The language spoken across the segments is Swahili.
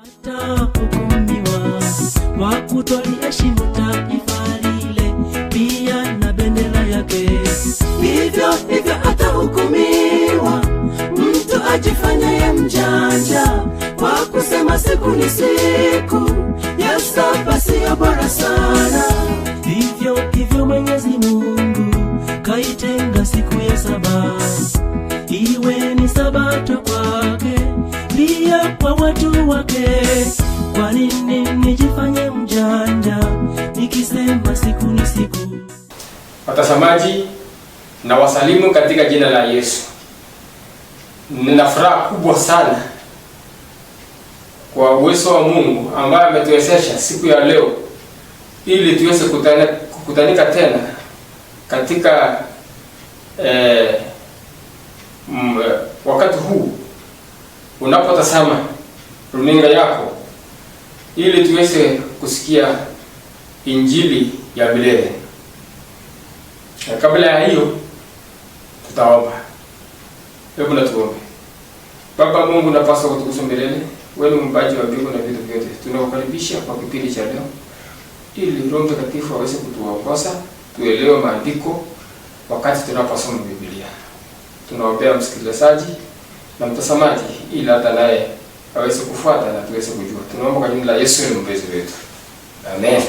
Atahukumiwa kwa kutoliheshimu taifa lile, pia na bendera yake. Vivyo hivyo atahukumiwa mtu ajifanyaye mjanja kwa kusema siku ni siku ya saba siyo bora sana. Vivyo hivyo Mwenyezi Mungu kaitenga siku ya saba iwe ni sabato kwake, pia kwa watu wake. Kwa nini nijifanye mjanja nikisema siku ni siku? Watazamaji, na wasalimu katika jina la Yesu. Nina furaha kubwa sana kwa uwezo wa Mungu ambaye ametuwezesha siku ya leo ili tuweze kukutanika tena katika wakati huu unapotazama runinga yako ili tuweze kusikia injili ya milele. Na kabla ya hiyo tutaomba. Hebu na tuombe. Baba Mungu, napaswa kutukuza milele. Wewe ni muumbaji wa mbingu na vitu vyote. Tunakukaribisha kwa kipindi cha leo ili Roho Mtakatifu aweze kutuongoza tuelewe maandiko wakati tunaposoma Biblia. Tunaombea msikilizaji na mtazamaji ili hata naye aweze kufuata na tuweze kujua. Tunaomba kwa jina la Yesu mwokozi wetu. Amen.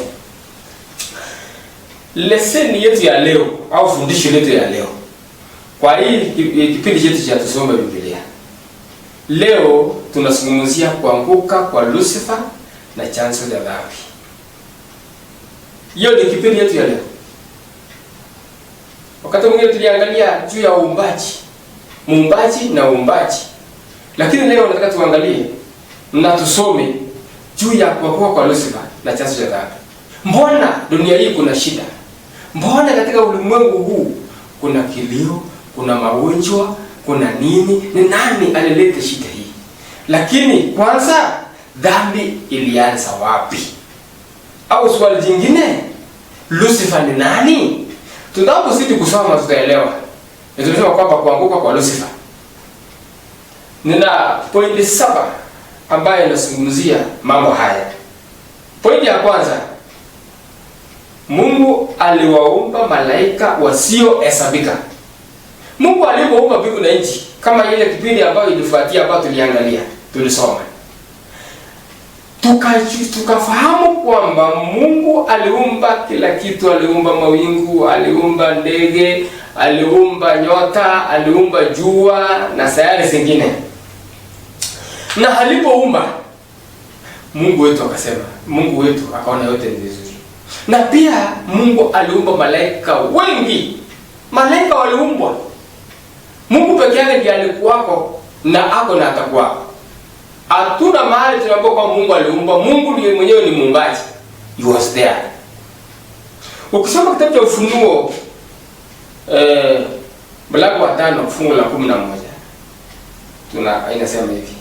Leseni yetu ya leo au fundisho letu ya leo kwa hii kipindi chetu cha tusome Biblia, leo tunazungumzia kuanguka kwa Lucifer na chanzo cha dhambi. Hiyo ni kipindi yetu ya leo. Wakati mwingine tuliangalia juu ya muumbaji na uumbaji, lakini leo nataka tuangalie na tusome juu ya kuanguka kwa Lucifer na chanzo cha dhambi. Mbona dunia hii kuna shida? Mbona katika ulimwengu huu kuna kilio, kuna magonjwa, kuna nini? Ni nani alileta shida hii? Lakini kwanza, dhambi ilianza wapi? Au swali jingine, Lucifer ni nani? Tunapozidi kusoma tutaelewa. Tunasema kwamba kuanguka kwa Lucifer. Nina pointi 7 ambayo inazungumzia mambo haya. Pointi ya kwanza, Mungu aliwaumba malaika wasiohesabika. Mungu alipoumba mbingu na nchi, kama ile kipindi ambayo ilifuatia ambayo tuliangalia, tulisoma. Tukafahamu kwamba Mungu aliumba kila kitu, aliumba mawingu, aliumba ndege, aliumba nyota, aliumba jua na sayari zingine. Na alipoumba, Mungu wetu akaona yote ni vizuri. Na pia Mungu aliumba malaika wengi. Malaika waliumbwa. Mungu pekee yake ndiye alikuwako na ako na atakuwako. Hatuna mahali tunaambiwa kwa Mungu aliumba. Mungu ndiye mwenyewe ni muumbaji. He was there. Ukisoma kitabu cha Ufunuo mlango wa 5 fungu la 11. Inasema hivi.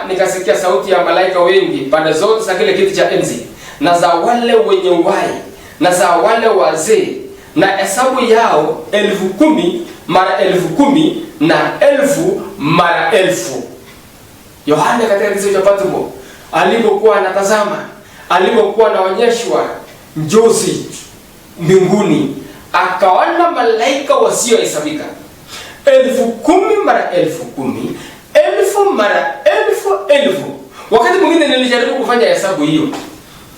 Nikasikia sauti ya malaika wengi pande zote za kile kiti cha enzi, na za wale wenye uhai, na za wale wazee, na hesabu yao 10,000 mara 10,000 na 1000 mara 1000. Yohana katika kisa cha Patmo alipokuwa anatazama, alipokuwa anaonyeshwa njozi mbinguni, akaona malaika wasiohesabika 10,000 mara 10,000, 1000 mara 1000. Wakati mwingine nilijaribu kufanya hesabu hiyo.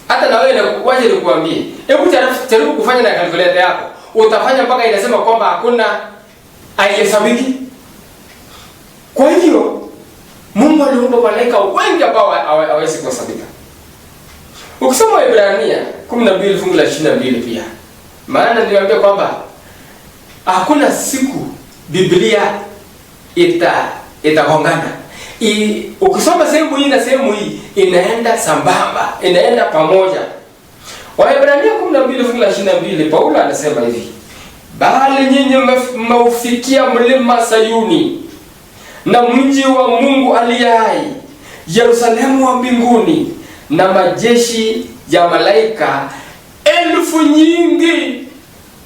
Hata na wewe waje nikuambie, hebu jaribu kufanya na calculator yako. Utafanya mpaka inasema kwamba hakuna haihesabiki. Kwa hiyo Mungu aliumba malaika wengi ambao hawezi kuhesabika. Ukisoma Waebrania 12 fungu la 22 pia. Maana niliwaambia kwamba hakuna siku Biblia itagongana. Ukisoma sehemu hii na sehemu hii inaenda sambamba, inaenda pamoja. Waebrania 12 fungu la 22, Paulo anasema hivi: bali nyinyi mmeufikia mlima Sayuni na mji wa Mungu aliye hai, Yerusalemu wa mbinguni, na majeshi ya malaika 1000 nyingi.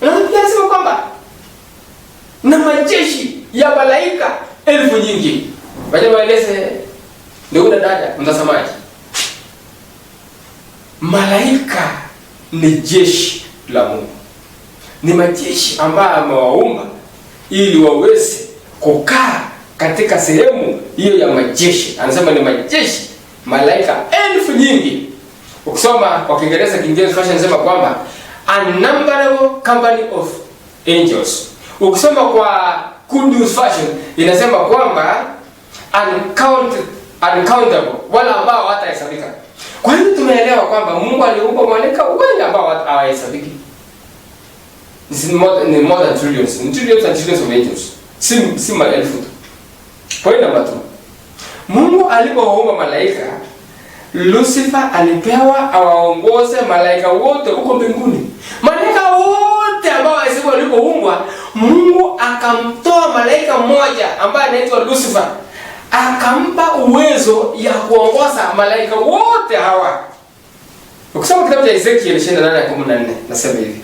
Anasema kwamba na majeshi ya malaika 1000 nyingi. Wacha waeleze Ndio dada mtazamaji, malaika ni jeshi la Mungu. Ni majeshi ambayo amewaumba ili waweze kukaa katika sehemu hiyo ya majeshi. Anasema ni majeshi, malaika elfu nyingi. Ukisoma kwa Kiingereza, King James Version inasema kwamba unnumberable company of angels. Ukisoma kwa Good News Version inasema kwamba uncountable, wala ambao hatahesabika. Kwa hiyo tumeelewa kwamba Mungu aliumba malaika wengi ambao hawahesabiki. Ni more than trillions and trillions of angels. Si maelfu tu. Point number 2. Mungu alipoumba malaika, Lucifer alipewa awaongoze malaika wote huko mbinguni. Malaika wote ambao walipoumbwa, Mungu akamtoa malaika mmoja ambaye anaitwa Lucifer, akampa uwezo ya kuongoza malaika wote hawa. Ukisoma kitabu cha Ezekiel 28:14 nasema hivi: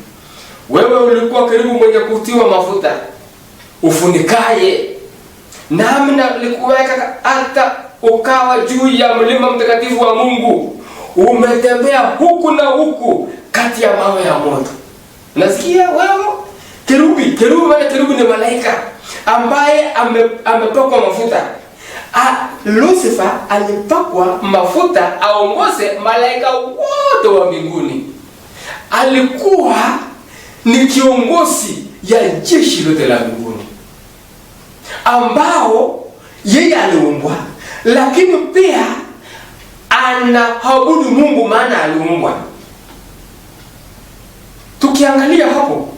wewe ulikuwa karibu mwenye kutiwa mafuta ufunikaye, nami nalikuweka hata ukawa juu ya mlima mtakatifu wa Mungu, umetembea huku na huku kati ya mawe ya moto. Unasikia wewe? Kerubi ni malaika ambaye amepakwa mafuta. Lucifer alipakwa mafuta aongoze malaika wote wa mbinguni. Alikuwa ni kiongozi ya jeshi lote la mbinguni ambao yeye aliumbwa, lakini pia anaabudu Mungu maana aliumbwa. Tukiangalia hapo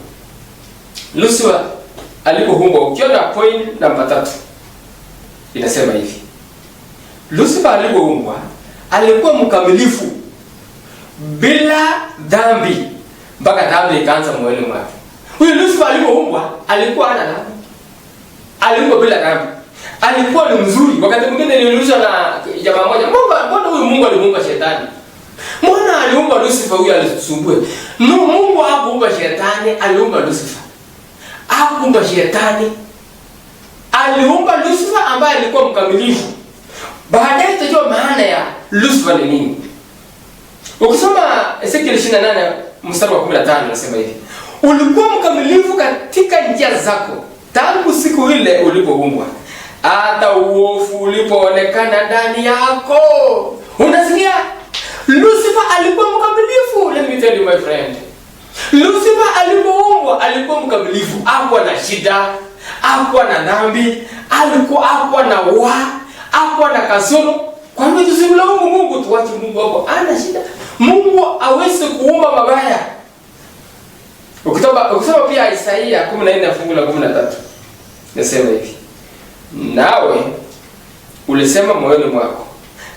Lucifer alipoumbwa, ukiona point namba 3 inasema hivi: Lucifer alipoumbwa alikuwa mkamilifu bila dhambi mpaka dhambi ikaanza moyoni mwake. Huyu Lucifer alipoumbwa alikuwa hana dhambi. Aliumbwa bila dhambi. Alikuwa ni mzuri. Wakati mwingine niliulizwa na jamaa mmoja, mbona huyu Mungu alimuumba shetani? Mbona aliumba Lucifer huyu alisumbue? No, Mungu hakuumba shetani, aliumba Lucifer. Hakuumba shetani. Aliumba Lucifer ambaye alikuwa mkamilifu. Baadaye tutajua maana ya Lucifer ni nini. Ukisoma Ezekiel 28 mstari wa 15 nasema hivi: ulikuwa mkamilifu katika njia zako tangu siku ile ulipoumbwa, hata uovu ulipoonekana ndani yako. Unasikia? Lucifer alikuwa mkamilifu. Let me tell you my friend, Lucifer alipoumbwa alikuwa mkamilifu. Hakuwa na shida, hakuwa na dhambi, hakuwa na hakuwa na kasoro. Kwa hivyo tusimlaumu Mungu, tuache Mungu hapo ana shida. Mungu hawezi kuumba mabaya. Ukisoma pia Isaia 14:13 nasema hivi: nawe ulisema moyoni mwako,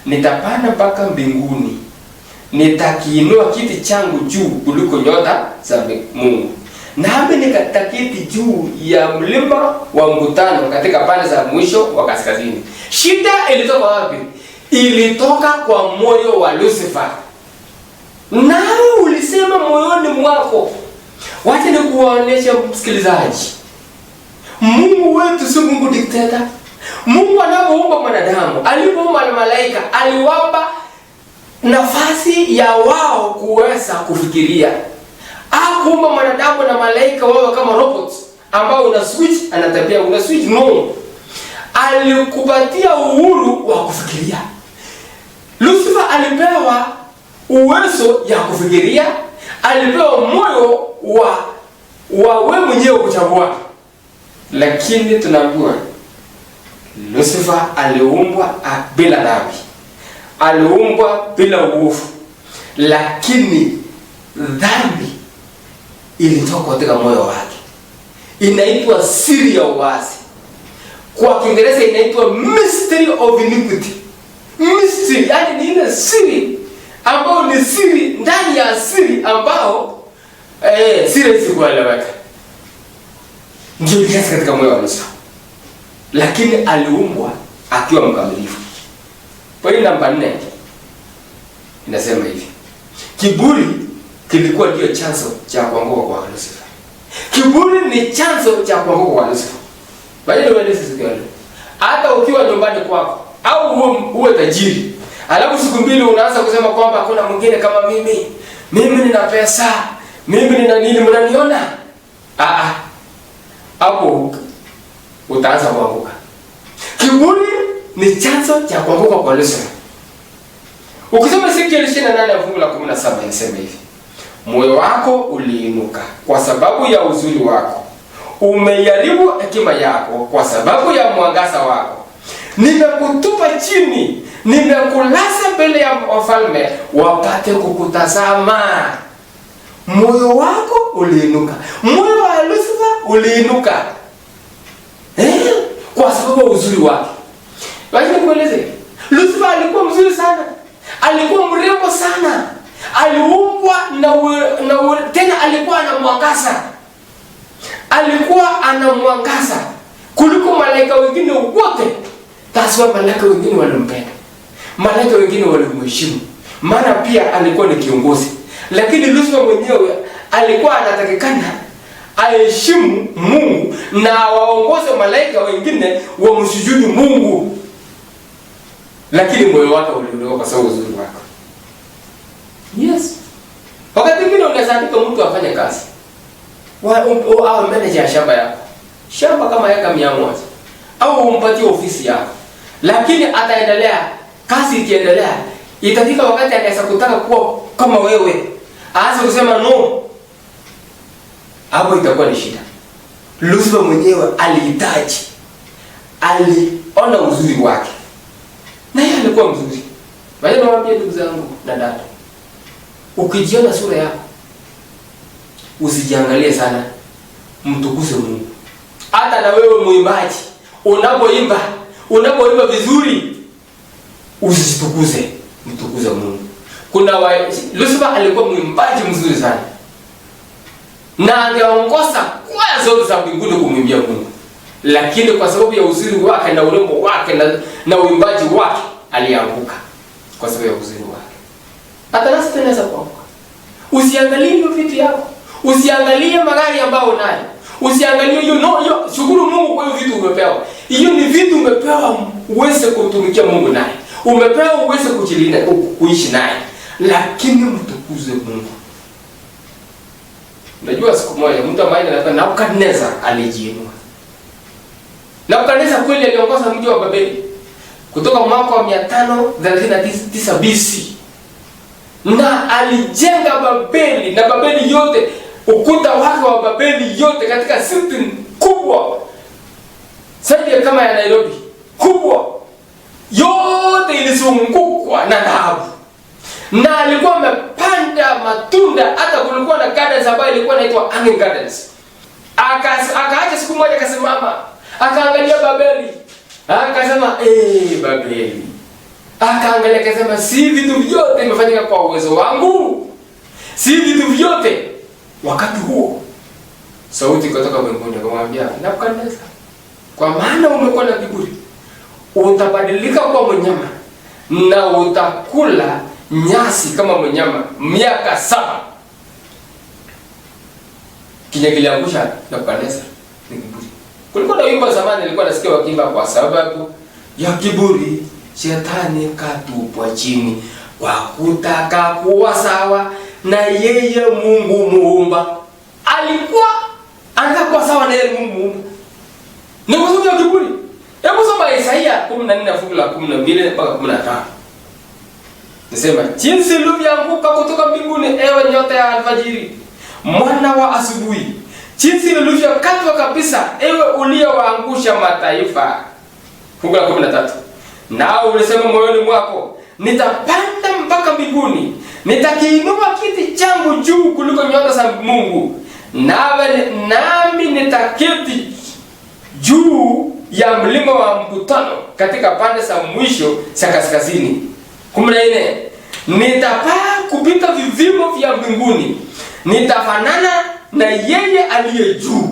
nitapanda mpaka mbinguni, nitakiinua kiti changu juu kuliko nyota za Mungu, nami nikatakiti juu ya mlima wa mkutano katika pande za mwisho wa kaskazini. Shida ilitoka wapi? Ilitoka kwa moyo wa Lucifer. Nawe ulisema moyoni mwako. Wacha nikuoneshe msikilizaji, Mungu wetu si Mungu dikteta. Mungu anapoumba mwanadamu, alipoumba malaika, aliwapa nafasi ya wao kuweza kufikiria. Hakuumba mwanadamu na malaika wao kama robots ambao una switch anatembea, una switch. No, alikupatia uhuru wa kufikiria. Lucifer alipewa uwezo ya kufikiria, alipewa moyo wa wewe mwenyewe kuchagua. Lakini tunaambiwa Lucifer aliumbwa bila dhambi, aliumbwa bila uovu, lakini dhambi ilitoka katika moyo wake. Inaitwa siri ya uasi. Kwa Kiingereza inaitwa mystery of iniquity. Mystery, yani ni ile siri ambao ni siri ndani ya siri ambao siri isikueleweka. Ndio kiasi katika moyo wa Lucifer. Lakini aliumbwa akiwa mkamilifu. Point namba 4 inasema hivi: kiburi kilikuwa ndio chanzo cha kuanguka kwa Lucifer. Kiburi ni chanzo cha kuanguka kwa Lucifer. Bali wewe sisi. Hata ukiwa nyumbani kwako, au uwe tajiri. Alafu siku mbili unaanza kusema kwamba hakuna mwingine kama mimi. Mimi nina pesa. Mimi nina nini, mnaniona? Hapo utaanza kuanguka. Kiburi ni chanzo cha kuanguka kwa Lucifer. Ukisoma Ezekiel 28 fungu la 17 inasema hivi. Moyo wako uliinuka kwa sababu ya uzuri wako. Umejaribu hekima yako kwa sababu ya mwangaza wako. Nimekutupa chini, nimekulaza mbele ya wafalme wapate kukutazama. Moyo wako uliinuka. Moyo wa Lucifer uliinuka. Kwa sababu ya uzuri wake. Wacha nikueleze. Lucifer alikuwa mzuri sana. Alikuwa mrembo sana. Aliumbwa na tena alikuwa anamwangaza. Alikuwa anamwangaza kuliko malaika wengine wote. That's why malaika wengine walimpenda. Malaika wengine walimheshimu. Maana pia alikuwa ni kiongozi. Lakini Lucifer mwenyewe alikuwa anatakikana aheshimu Mungu na waongoze malaika wengine wamsujudu Mungu. Lakini moyo wake uliondoka kwa sababu uzuri wake. Yes. Wakati mwingine unaweza mtu afanye kazi. Au manager ya shamba yako. Shamba kama yaka 100. Au umpatie ofisi yako. Lakini ataendelea, kazi ikiendelea, itafika wakati anaweza kutaka kuwa kama wewe. Aanze kusema no. Hapo itakuwa ni shida. Lucifer mwenyewe alihitaji. Aliona uzuri wake. Na yeye alikuwa mzuri. Bali nawaambia ndugu zangu na dada. Ukijiona sura yako, usijiangalie sana. Mtukuze Mungu. Hata na wewe muimbaji, unapoimba vizuri, usitukuze, mtukuze Mungu. Lucifer alikuwa muimbaji mzuri sana. Na angeongoza kwaya zote za mbinguni kumwimbia Mungu. Lakini kwa sababu ya uzuri wake na urembo wake na uimbaji wake alianguka kwa sababu ya uzuri wake. Hata nasi tunaweza kuanguka. Usiangalie hiyo vitu yako. Usiangalie magari ambayo unayo. Usiangalie hiyo shukuru Mungu kwa hiyo vitu umepewa. Hiyo ni vitu umepewa uweze kutumikia Mungu naye. Umepewa uweze kujilinda kuishi naye. Lakini mtukuze Mungu. Unajua siku moja mtu ambaye anaitwa Nebukadnezar alijiinua. Nebukadnezar kweli aliongoza mji wa Babeli kutoka mwaka wa 539 BC. Na alijenga Babeli na Babeli yote, ukuta wake wa Babeli yote katika city kubwa. Zaidi kama ya Nairobi, kubwa. Yote ilizungukwa na dhahabu. Na alikuwa amepanda matunda, hata kulikuwa na gardens ambayo ilikuwa inaitwa Hanging Gardens. Akaacha siku moja akasimama, akaangalia Babeli. Akasema, Babeli. Akaangalia akasema, si vitu vyote vimefanyika kwa uwezo wangu. Si vitu vyote. Wakati huo sauti kutoka mbinguni akamwambia, Nebukadnezar, kwa maana umekuwa na kiburi, utabadilika kwa mnyama na utakula nyasi kama mnyama miaka 7. Kiliangusha Nebukadnezar ni kiburi. Kulikuwa na wimbo zamani nilikuwa nasikia wakiimba, kwa sababu ya kiburi Shetani katupwa chini kwa kutaka kuwa sawa na yeye Mungu muumba. Alikuwa anataka kuwa sawa na yeye Mungu muumba. Ni kwa sababu ya kiburi. Hebu soma Isaia 14 fungu la 12 mpaka 15. Nasema, jinsi ulivyoanguka kutoka mbinguni ewe nyota ya alfajiri, mwana wa asubuhi. Jinsi ulivyokatwa kabisa ewe uliyewaangusha mataifa. Fungu la 13. Nao ulisema moyoni mwako, nitapanda mpaka mbinguni, nitakiinua kiti changu juu kuliko nyota za Mungu. Nami nitaketi juu ya mlima wa mkutano katika pande za mwisho za kaskazini. 14. Nitapaa kupita vivimo vya mbinguni, nitafanana na yeye aliye juu.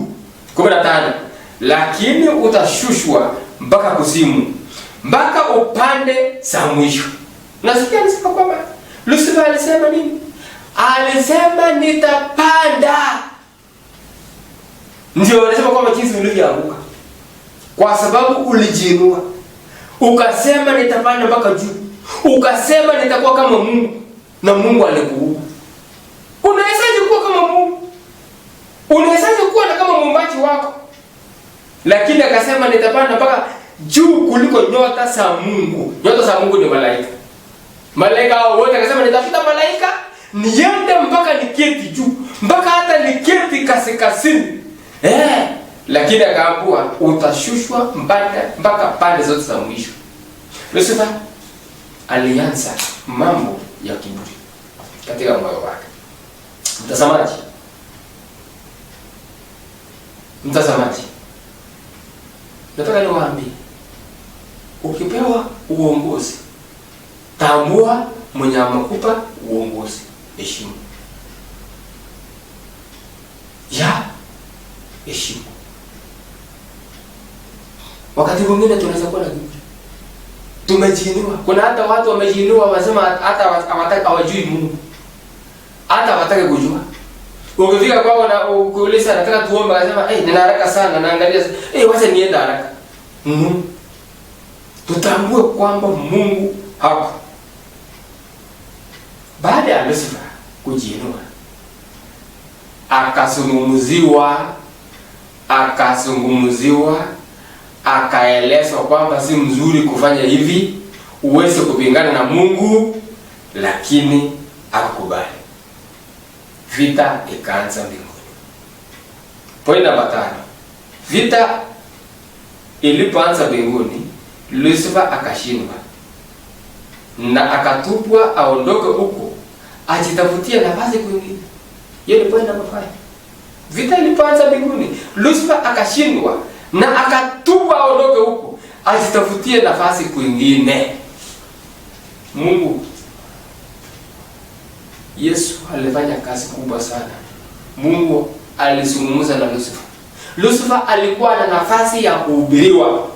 15. Lakini utashushwa mpaka kuzimu, mpaka upande za mwisho. Nasikia anasema kwamba Lucifer alisema nini? Alisema nitapanda. Ndio anasema kwamba jinsi ulivyoanguka, kwa sababu ulijiinua. ukasema nitapanda mpaka juu, ukasema nitakuwa kama Mungu, na Mungu alikuumba. Unawezaje kuwa kama Mungu? Unawezaje kuwa na kama muumbaji wako? Lakini akasema nitapanda mpaka juu kuliko nyota za Mungu. Nyota za Mungu ni malaika. Malaika wote akasema nitafuta malaika niende mpaka niketi juu, mpaka hata niketi kaskazini. Lakini akaambiwa utashushwa mpaka pande zote za mwisho. Lucifer alianza mambo ya kiburi katika moyo wake. Mtazamaji, nataka niwaambie, ukipewa uongozi, tambua mwenye amekupa uongozi, heshima. Heshima. Wakati mwingine tunaweza kuwa na kiburi. Tumejiinua. Kuna hata watu wamejiinua wasema hata hawajui Mungu. Hata hawataka kujua. Ukifika kwao na ukuuliza nataka tuombe, anasema nina haraka sana, naangalia wacha nienda haraka. Tutambue kwamba Mungu hapo. Baada ya Lucifer kujiinua, akazungumziwa, akaelezwa kwamba si mzuri kufanya hivi, uweze kupingana na Mungu, lakini akakubali. Vita ikaanza mbinguni. Point namba 5. Vita ilipoanza mbinguni, Lucifer akashindwa na akatupwa aondoke huko ajitafutie nafasi kwingine. Hiyo ni point namba 5. Vita ilipoanza mbinguni, Lucifer akashindwa na akatupwa aondoke huko ajitafutie nafasi kwingine. Mungu Yesu alifanya kazi kubwa sana. Mungu alizungumza na Lucifer. Lucifer alikuwa na nafasi ya kuhubiriwa.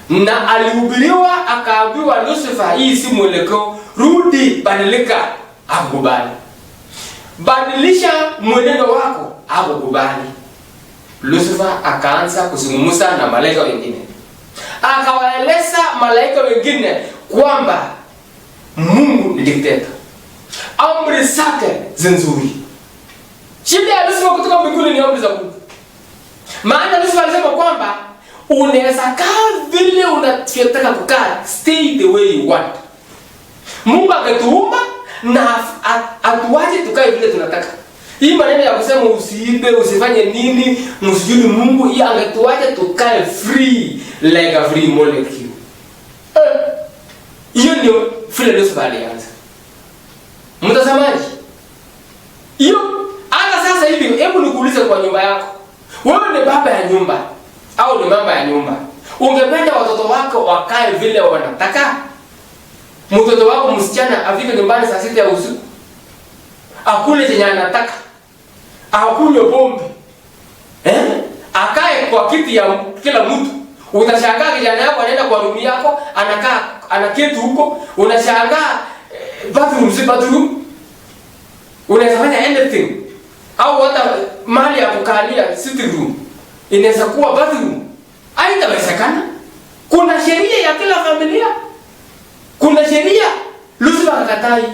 Na alihubiriwa, akaambiwa Lucifer, hii si mwelekeo, rudi, badilika. Hakukubali. Badilisha mwenendo wako. Hakukubali. Lucifer akaanza kuzungumza na malaika wengine. Akawaeleza malaika wengine kwamba Mungu ni dikteta. Amri zake nzuri. Shida ya Lucifer kutoka mbinguni ni amri za Mungu. Maana Lucifer alisema kwamba unaweza kaa vile unataka kukaa, stay the way you want. Mungu akatuumba na atuache tukae vile tunataka. Hii maneno ya kusema usiibe, usifanye nini, msijui Mungu, hii angetuache tukae free like a free molecule. Hiyo ndio vile Lucifer alianza. Mtazamaji, hiyo hata sasa hivi, hebu nikuulize kwa nyumba yako. Wewe ni baba ya nyumba au ni mama ya nyumba? Ungependa watoto wako wakae vile wanataka? Mtoto wako msichana afike nyumbani saa 6 ya usiku, akule chenye anataka, akunywe pombe, akae kwa kiti ya kila mtu. Utashangaa kijana yako anaenda kwa room yako, anakaa anaketi huko, unashangaa bathroom. Unaweza fanya anything. Au hata mahali ya kukalia sitting room inaweza kuwa bathroom. Haitawezekana. Kuna sheria ya kila familia. Kuna sheria. Lucifer akakatai.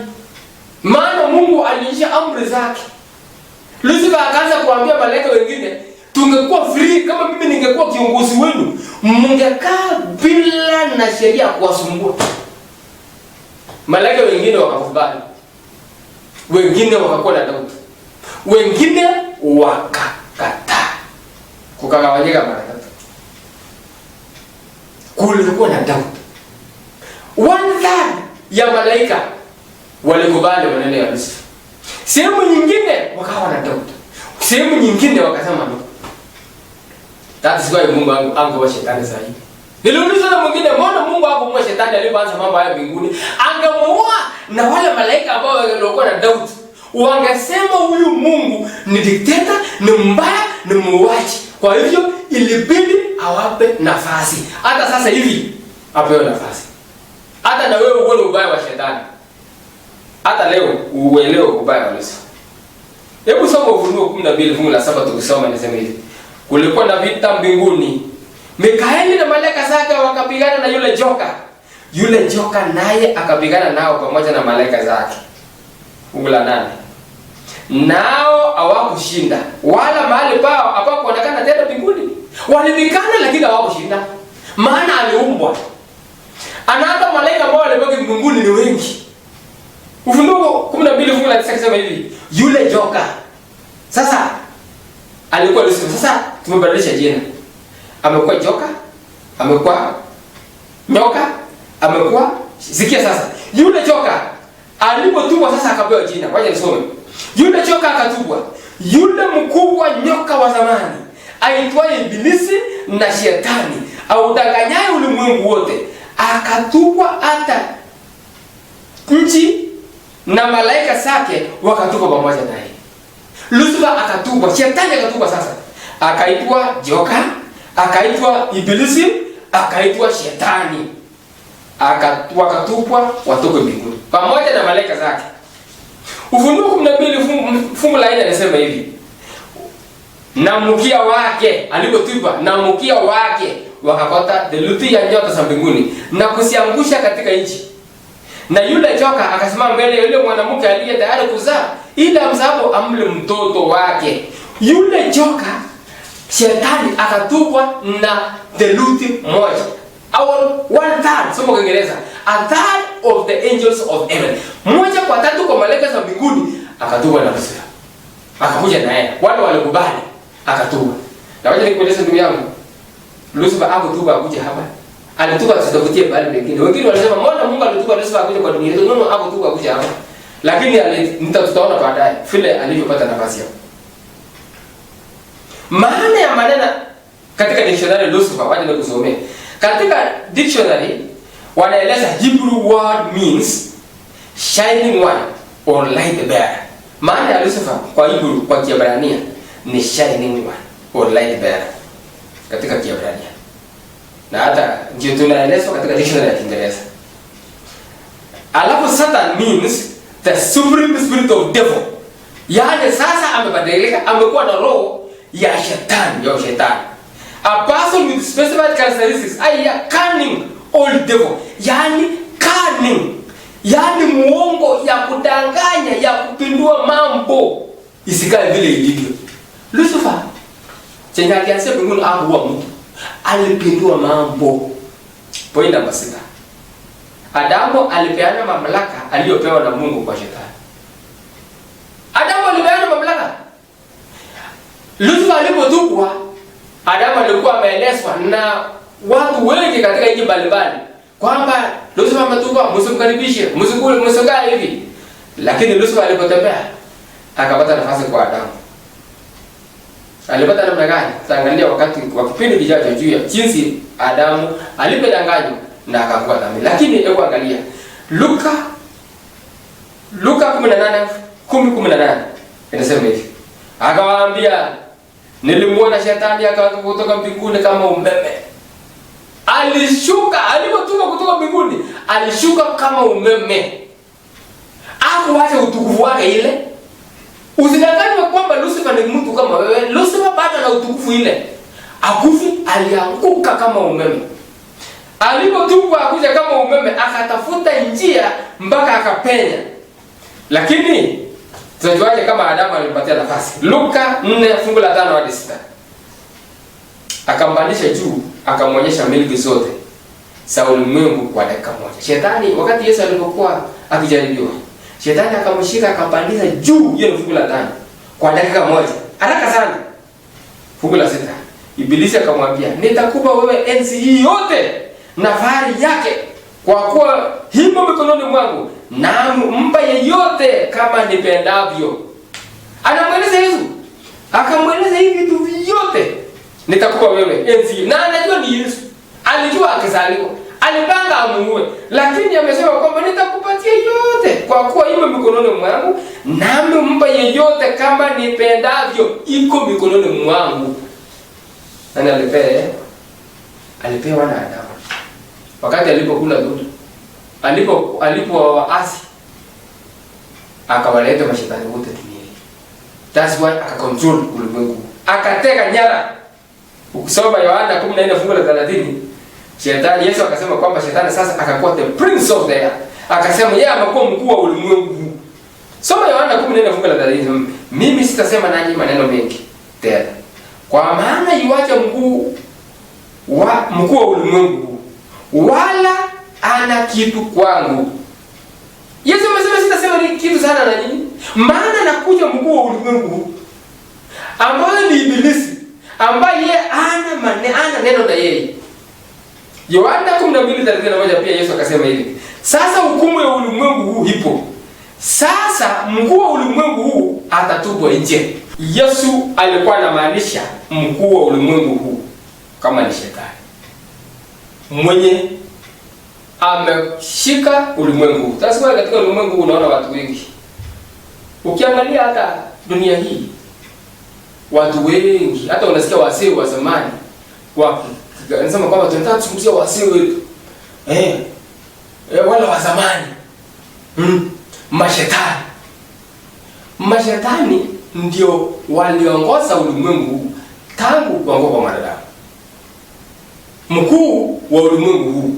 Maana Mungu aliisha amri zake. Lucifer akaanza kuambia malaika wengine, tungekuwa free kama mimi ningekuwa kiongozi wenu, mngekaa bila na sheria kuwasumbua. Malaika wengine wakakubali. Wengine wakakuwa na doubt. Wengine wakakataa. Kukagawanyika mara 3. Kulikuwa na doubt. 1/3 ya malaika walikubali maneno ya Lucifer. Sehemu nyingine wakawa na doubt. Sehemu nyingine wakasema no. That's why Mungu angewa shetani zaidi. Niliuliza na mwingine, mbona Mungu hakumua shetani alipoanza mambo haya mbinguni? Angemuua na wale malaika ambao walikuwa na doubt. Wangesema huyu Mungu ni dikteta, ni mbaya, ni muuaji. Kwa hivyo ilibidi awape nafasi. Hata sasa hivi apewe nafasi. Hata na wewe uone ubaya wa shetani. Hata leo uelewe ubaya wa Lucifer. Hebu soma Ufunuo 12 fungu la 7 tukisoma inasema hivi. Kulikuwa na vita mbinguni. Mikaeli na malaika zake wakapigana na yule joka. Yule joka naye akapigana nao pamoja na malaika zake. Fungu la 8. Nao hawakushinda, wala mahali pao hapakuonekana tena mbinguni. Walipigana lakini hawakushinda. Maana aliumbwa. Anaata malaika ambao walibaki mbinguni ni wengi. Ufunuo 12 fungu la 9 kusema hivi, yule joka sasa alikuwa Lucifer. Sasa tumebadilisha jina. Amekuwa joka, amekuwa nyoka, amekuwa sikia sasa. Yule joka alipotupwa sasa akapewa jina. Wacha nisome. Yule joka akatupwa. Yule mkubwa nyoka wa zamani aitwaye Ibilisi na Shetani audanganyaye ulimwengu wote akatupwa, hata nchi na malaika zake wakatupwa pamoja naye. Lucifer akatupwa, Shetani akatupwa sasa. Akaitwa joka, akaitwa Ibilisi, akaitwa Shetani. Wakatupwa watoke mbinguni pamoja na malaika zake. Ufunuo 12 fungu la 4 anasema hivi, na mkia wake alipotupwa, na mkia wake wakakota theluthi ya nyota za mbinguni na kusiangusha katika nchi. Na yule joka akasimama mbele ya yule mwanamke aliye tayari kuzaa, ili amzapo amle mtoto wake. Yule joka Shetani akatupwa na theluthi moja, au 1/3, somo kwa Kiingereza, 1/3 of the angels of heaven. 1/3 kwa malaika za mbinguni akatupwa na Lucifer. Akakuja naye, wale walikubali, akatupwa. Na wacha nikueleze ndugu yangu, Lucifer hakutupwa akuja hapa. Alitupa tutafutie bali pengine. Wengine wanasema mbona Mungu alitupa Lucifer akuja kwa dunia? Ndio hakutupwa akuja hapa. Lakini tutaona baadaye vile alivyopata nafasi hapo. Maana ya maneno katika dictionary Lucifer, wacha nikusomee. Katika dictionary wanaeleza Hebrew word means shining one or light bearer. Maana ya Lucifer kwa Hebrew, kwa Kiebrania ni shining one or light bearer katika Kiebrania. Na hata ndio tunaelezwa katika dictionary ya Kiingereza. Alafu Satan means the supreme spirit of devil. Yaani sasa amebadilika, amekuwa na roho ya shetani, ya shetani. A person with specified characteristics, a cunning old devil. Yaani cunning, yaani muongo, ya kudanganya, ya kupindua mambo isikae vile ilivyo. Lucifer chenye alianza mbinguni hakuwa mtu, alipindua mambo. Point namba 6. Adamu alipeana mamlaka aliyopewa na Mungu kwa shetani. Adamu alipeana mamlaka. Lucifer alipotupwa, Adamu alikuwa ameelezwa na watu wengi katika nchi mbalimbali kwamba Lucifer ametupwa, msimkaribishe, msikae hivi. Lakini Lucifer alipotembea akapata nafasi kwa Adamu. Alipata namna gani? Tutaangalia wakati wa kipindi kijacho juu ya jinsi Adamu alipodanganywa na akakuwa dhambi. Lakini hebu angalia Luka 18:18 inasema hivi. Akawaambia, nilimuona shetani akaanguka kutoka mbinguni kama umeme. Alishuka, alipotoka kutoka mbinguni, alishuka kama umeme. Hakuacha utukufu wake ile. Usidanganywe kwamba Lucifer ni mtu kama wewe. Lucifer bado na utukufu ile. Akufi, alianguka kama umeme. Alipotupwa akuja kama umeme, akatafuta njia mpaka akapenya. Lakini tunajuaje kama Adamu alimpatia nafasi? Luka 4 fungu la 5 hadi 6. Akampandisha juu, akamwonyesha milki zote za ulimwengu kwa dakika moja. Shetani wakati Yesu alipokuwa akijaribiwa, Shetani akamshika akampandisha juu, hiyo fungu la 5 kwa dakika moja. Haraka sana. Fungu la 6. Ibilisi akamwambia, nitakupa wewe enzi hii yote na fahari yake, kwa kuwa himo mikononi mwangu, na mpa yeyote kama nipendavyo. Anamweleza Yesu, akamweleza hivi vitu vyote, nitakupa wewe enzi. Na anajua ni Yesu, alijua akizaliwa, alipanga amuue, lakini amesema kwamba nitakupatia yote kwa kuwa himo mikononi mwangu, na mpa yeyote kama nipendavyo. Iko mikononi mwangu. Nani alipewa na Adamu wakati alipokula dudu, alipoasi akawaleta mashetani wote duniani. That's why akakontrol ulimwengu, akateka nyara Ukisoma Yohana 14:30, shetani, Yesu akasema kwamba shetani sasa akakuwa the prince of the air. Akasema yeye amekuwa mkuu wa ulimwengu. Soma Yohana 14:30. Mimi sitasema nanyi maneno mengi tena, kwa maana yuacha mkuu wa ulimwengu, wala ana kitu kwangu. Yesu amesema sitasema ni kitu sana na nyinyi, maana nakuja mkuu wa ulimwengu ambaye ni Ibilisi, ambaye yeye ana neno na yeye. Yohana 12:31 pia Yesu akasema hivi, sasa hukumu ya ulimwengu huu ipo. Sasa mkuu wa ulimwengu huu atatupwa nje. Yesu alikuwa anamaanisha mkuu wa ulimwengu huu kama ni shetani mwenye ameshika ulimwengu. Tasema katika ulimwengu unaona watu wengi. Ukiangalia hata dunia hii, watu wengi, hata unasikia wasee wa zamani wanasema kwamba tunataka tumsikie wasee wetu. Wale wa zamani. Mashetani ndio waliongoza ulimwengu tangu kuanguka kwa mwanadamu. Mkuu wa ulimwengu huu.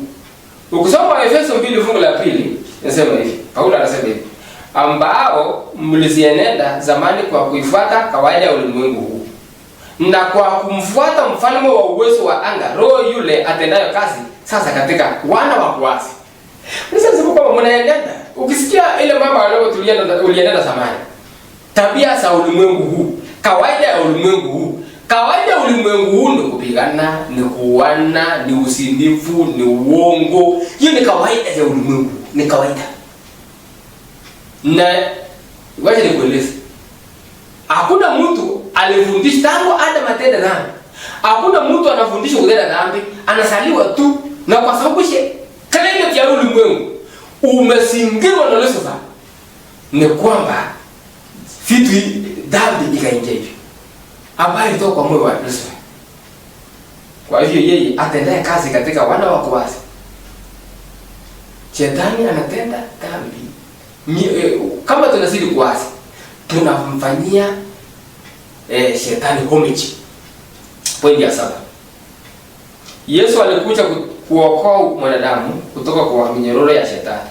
Ukisoma Efeso 2:2 inasema hivi. Paulo anasema hivi, ambao mlizienenda zamani kwa kuifuata kawaida ya ulimwengu huu, na kwa kumfuata mfalme wa uwezo wa anga, roho yule atendayo kazi sasa katika wana wa kuasi. Unasema kwamba mnaenenda, ukisikia ile mambo ulienenda zamani, tabia za ulimwengu huu, kawaida ya ulimwengu huu. Kawaida ya ulimwengu huu ni kupigana, ni kuuana, ni usinifu, ni uongo. Hiyo ni kawaida ya ulimwengu, ni kawaida. Na wacha nikueleze, hakuna mtu alifundisha tangu Adam atenda dhambi. Hakuna mtu anafundisha kutenda dhambi, anasaliwa tu. Na kwa sababu kalenda ya ulimwengu umesingirwa na Lucifer, ni kwamba vitu dhambi ikaingia hivi. Habari kutoka kwa moyo wa Lucifer. Kwa hivyo yeye atendaye kazi katika wana wa kuasi. Shetani anatenda dhambi. Kama tunazidi kuasi, tunamfanyia shetani homage. Pointi ya 7. Yesu alikuja kuokoa mwanadamu kutoka kwa minyororo ya shetani,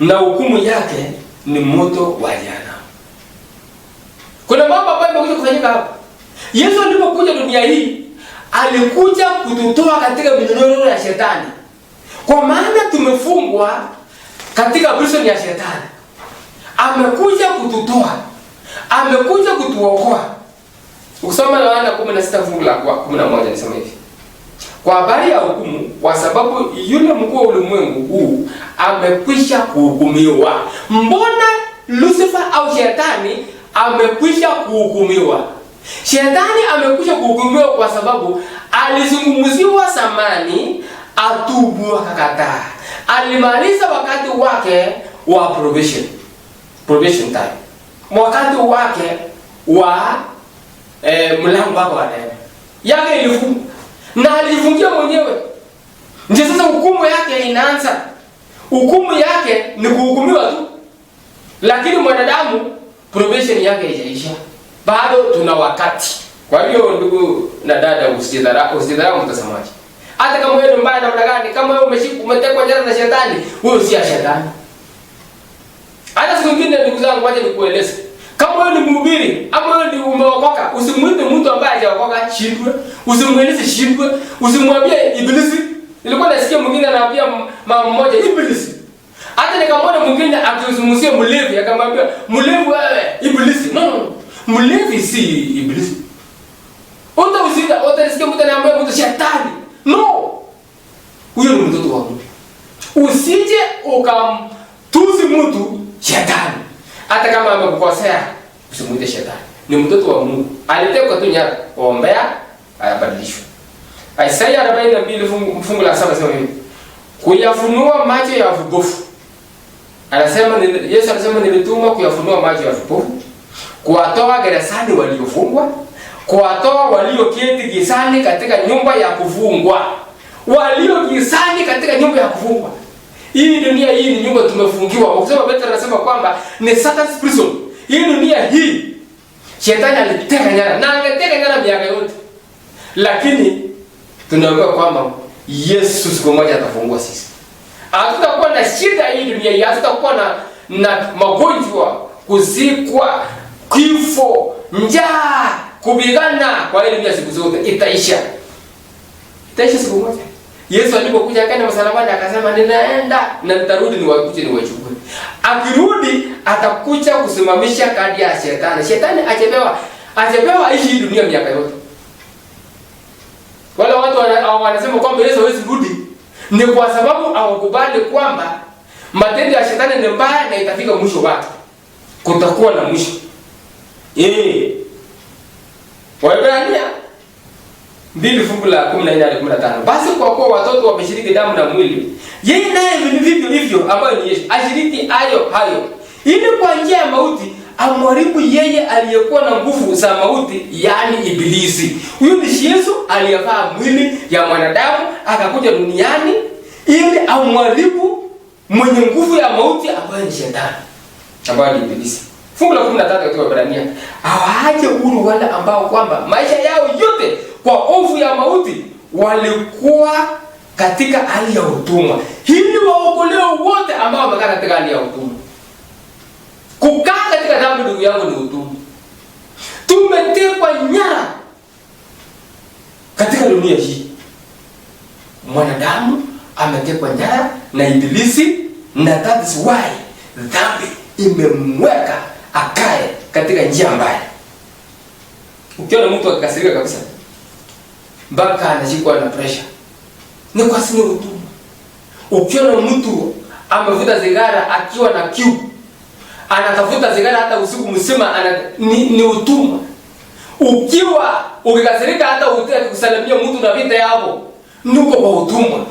na hukumu yake ni moto wa jehanamu. Kuna mambo ambayo yamekuja kufanyika hapa. Yesu alipokuja dunia hii, alikuja kututoa katika minyororo ya shetani. Kwa maana tumefungwa katika prison ya shetani. Amekuja kututoa. Amekuja kutuokoa. Ukisoma Yohana 16:11 nasema hivi, kwa habari ya hukumu, kwa sababu yule mkuu wa ulimwengu huu amekwisha kuhukumiwa. Mbona Lucifer au shetani amekwisha kuhukumiwa? Shetani amekwisha kuhukumiwa kwa sababu alizungumziwa zamani, atubu akakataa. Alimaliza wakati wake wa probation time. Wakati wake wa mlango wake wa neema. Yake ilifungwa na alifungia mwenyewe. Ndio sasa hukumu yake inaanza. Hukumu yake ni kuhukumiwa tu. Lakini mwanadamu probation yake haijaisha. Bado tuna wakati. Kwa hiyo ndugu na dada, usidharau mtazamaji. Hata kama wewe ni mbaya namna gani, kama wewe umetekwa nyara na shetani, wewe si shetani. Hata siku nyingine ndugu zangu, wacha nikueleze. Kama wewe ni mhubiri, ama wewe ni umeokoka, usimuite mtu ambaye hajaokoka shindwe, usimueleze shindwe, usimwambie Ibilisi. Nilikuwa nasikia mwingine anaambia mama mmoja Ibilisi. Hata nikamwona mwingine akizungumzia mlevi, akamwambia mlevi wewe Ibilisi. No. Mlevi si Ibilisi. Utasikia mtu anaambia mtu shetani. No. Huyo ni mtoto wa Mungu. Usije ukamtusi mtu shetani. Hata kama amekukosea, usimuite shetani. Ni mtoto wa Mungu. Alitekwa tu nyara, ombea ayabadilishwe. Isaya 42 fungu la 7 sema hivi, kuyafunua macho ya vipofu. Yesu anasema nilituma kuyafunua macho ya vipofu, kuwatoa gerezani waliofungwa, kuwatoa walioketi gizani katika nyumba ya kufungwa. Walio gizani katika nyumba ya kufungwa. Hii dunia hii ni nyumba tumefungiwa. Ukisema Petro anasema kwamba ni Satan's prison. Hii dunia hii shetani aliteka nyara, na angeteka nyara miaka yote. Lakini tunaambiwa kwamba Yesu siku moja atafungua sisi. Hatutakuwa na shida hii dunia hii, hatutakuwa na magonjwa, kuzikwa, kifo, njaa, kupigana kwa ile dunia siku zote itaisha. Itaisha siku moja. Yesu alipokuja akaenda msalabani akasema ninaenda na nitarudi niwakuje niwachukue. Akirudi atakuja kusimamisha kadi ya shetani. Shetani achepewa aishi dunia miaka yote. Wale watu wanasema kwamba Yesu hawezi rudi ni kwa sababu hawakubali kwamba matendo ya shetani ni mbaya na itafika mwisho wake. Kutakuwa na mwisho. Waebrania 2:14-15. Basi kwa kuwa watoto wameshiriki damu na mwili, yeye naye vivyo hivyo ambaye ni Yesu ashiriki hayo ili kwa njia ya mauti amharibu yeye aliyekuwa na nguvu za mauti, yani Ibilisi. Huyu ni Yesu aliyevaa mwili ya mwanadamu akakuja duniani ili amharibu mwenye nguvu ya mauti ambaye ni shetani, ambaye ni Ibilisi. Fungu la 13 katika Waebrania, awaache huru wale ambao kwamba maisha yao yote kwa hofu ya mauti walikuwa katika hali ya utumwa, ili waokolewe wote ambao wamekaa katika hali ya utumwa. Kukaa katika dhambi, ndugu yangu, ni utumwa. Tumetekwa nyara katika dunia hii. Mwanadamu ametekwa nyara na Ibilisi, na that is why dhambi imemweka akae katika njia mbaya. Ukiona mtu akikasirika kabisa mpaka anashikwa na pressure, ni kwa sababu ya utumwa. Ukiona mtu amevuta sigara akiwa na kiu, anatafuta sigara hata usiku mzima, ni utumwa. Ukikasirika hata utaki kusalimia mtu na vita yako, nuko kwa utumwa.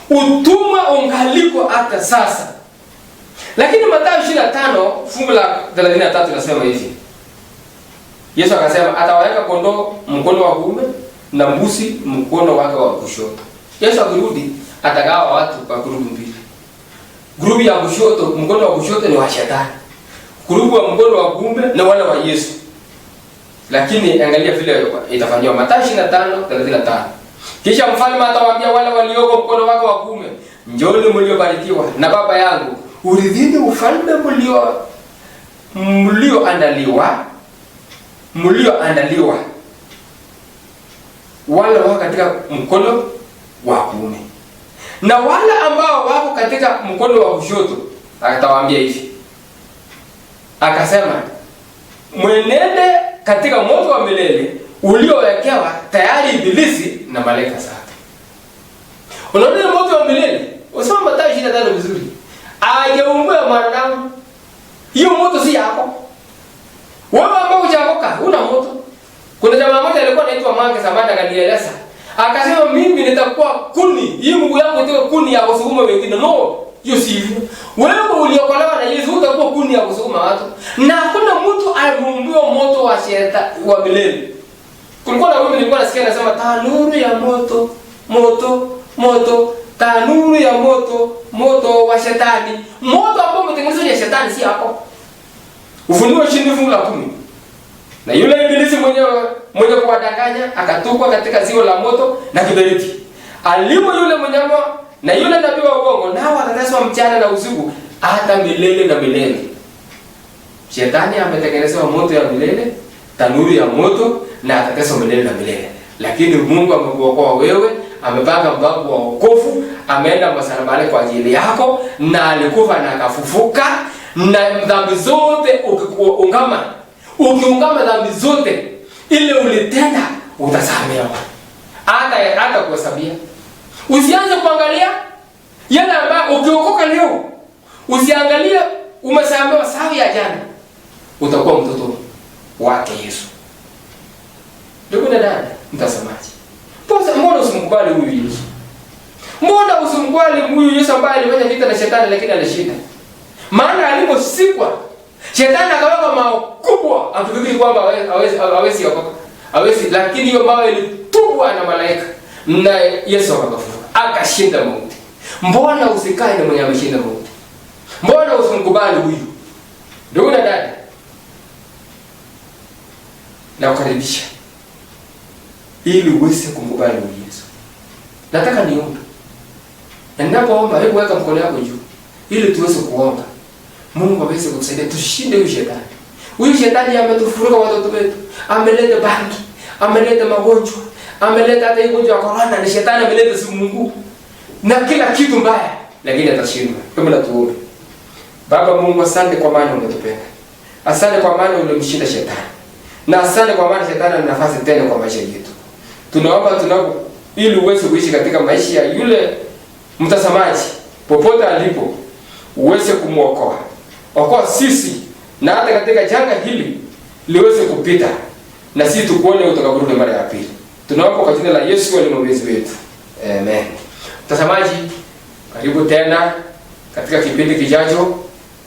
Utumwa ungaliko hata sasa. Lakini Mathayo 25 fungu la 33 nasema hivi. Yesu akasema atawaweka kondoo mkono wa kuume na mbuzi mkono wake wa kushoto. Yesu akirudi atagawa watu kwa grupu mbili. Grupu ya kushoto, mkono wa kushoto ni wa shetani. Grupu wa mkono wa kuume na wale wa Yesu. Lakini angalia vile itafanywa. Mathayo 25:35. Kisha mfalme atawaambia wale walioko mkono wake wa kuume, njooni mliobarikiwa na Baba yangu, urithini ufalme mlioandaliwa wale wako katika mkono wa kuume. Na wale ambao wako katika mkono wa kushoto atawaambia hivi. Akasema, mwenende katika moto wa milele uliowekewa tayari Ibilisi na malaika zake. Unaona moto wa milele? Usoma Mathayo 25 vizuri. Ajeumbwa mwanadamu. Hiyo moto si yako. Wewe ambao hujaokoka una moto. Kuna jamaa mmoja alikuwa anaitwa Mange Samanda akanieleza. Akasema mimi nitakuwa kuni. Hii Mungu yangu itakuwa kuni ya kusukuma wengine. No, hiyo si hivyo. Wewe uliokolewa na Yesu utakuwa kuni ya kusukuma watu. Na hakuna mtu aliumbiwa moto wa shetani wa milele. Kulikuwa na wewe nilikuwa nasikia anasema tanuru ya moto, tanuru ya moto wa shetani. Moto ambao umetengenezwa na shetani si hapo. Ufunuo 20 fungu la 10. Na yule Ibilisi mwenye kuwadanganya akatupwa katika ziwa la moto na kiberiti. Alimo yule mnyama na yule nabii wa uongo, nao watateswa mchana na usiku hata milele na milele. Shetani ametengenezwa moto ya milele, tanuru ya moto, na atateswa milele na milele. Lakini Mungu amekuokoa wewe, amepanga mpango wa wokovu, ameenda msalabani kwa ajili yako, na alikufa na akafufuka, na dhambi zote ukiungama dhambi zote ile ulitenda utasamehewa. Hata kuhesabia. Usianze kuangalia yale ambayo ukiokoka leo, usiangalie umesamehewa sawa ya jana. Utakuwa mtoto wake Yesu. Ndugu na dada, mtazamaji. Mbona usimkubali huyu Yesu? Mbona usimkubali huyu Yesu ambaye alifanya vita na shetani lakini alishinda? Maana aliposikwa shetani akaweka mawe kubwa, akifikiri kwamba hawezi okoka. Hawezi, lakini hiyo mawe ilitupwa na malaika. Na Yesu akafufuka, akashinda mauti. Mbona usikae na mwenye ameshinda mauti? Mbona usimkubali huyu? Ndugu na dada, na kukaribisha ili uweze kumkubali Yesu. Nataka niombe. Na ninapoomba, hebu weka mkono wako juu ili tuweze kuomba. Mungu aweze kutusaidia tushinde huyu shetani. Huyu shetani ametufuruga watoto wetu. Ameleta bangi, ameleta magonjwa, ameleta hata ugonjwa wa corona, ni shetani ameleta si Mungu. Na kila kitu mbaya, lakini atashindwa. Hebu na tuombe. Baba Mungu, asante kwa maana umetupenda. Asante kwa maana ulimshinda shetani. Na asante kwa maana shetani ana nafasi tena kwa maisha yetu. Tunaomba ili uweze kuishi katika maisha ya yule mtazamaji popote alipo, uweze kumuokoa. Okoa sisi na hata katika janga hili liweze kupita na sisi tukuone utakaporudi mara ya pili. Tunaomba kwa jina la Yesu aliye mwokozi wetu. Amen. Mtazamaji, karibu tena katika kipindi kijacho.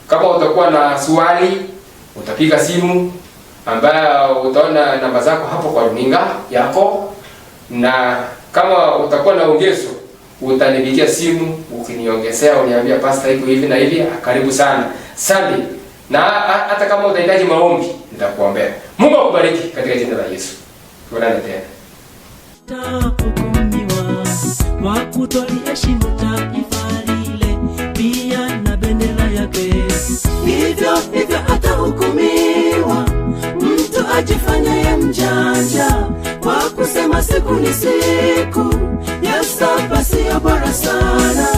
Kama utakuwa na swali, utapiga simu ambayo utaona namba zako hapo kwa runinga yako, na kama utakuwa na ongezo utanipigia simu ukiniongezea, uniambia pastor iko hivi na hivi. Karibu sana. Asante. Na hata kama utahitaji maombi nitakuombea. Mungu akubariki katika jina la Yesu. Tuonane tena. Tahukumiwa kwa kutoliheshimu taifa lile, pia na bendera yake. Hivyo atahukumiwa mtu ajifanyaye mjanja kwa kusema siku ni siku ya saba siyo bora sana.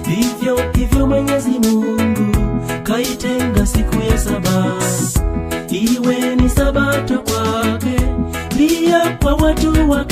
Hivyo Mwenyezi Mungu kaitenga siku ya saba iwe ni sabato kwake, pia kwa watu wa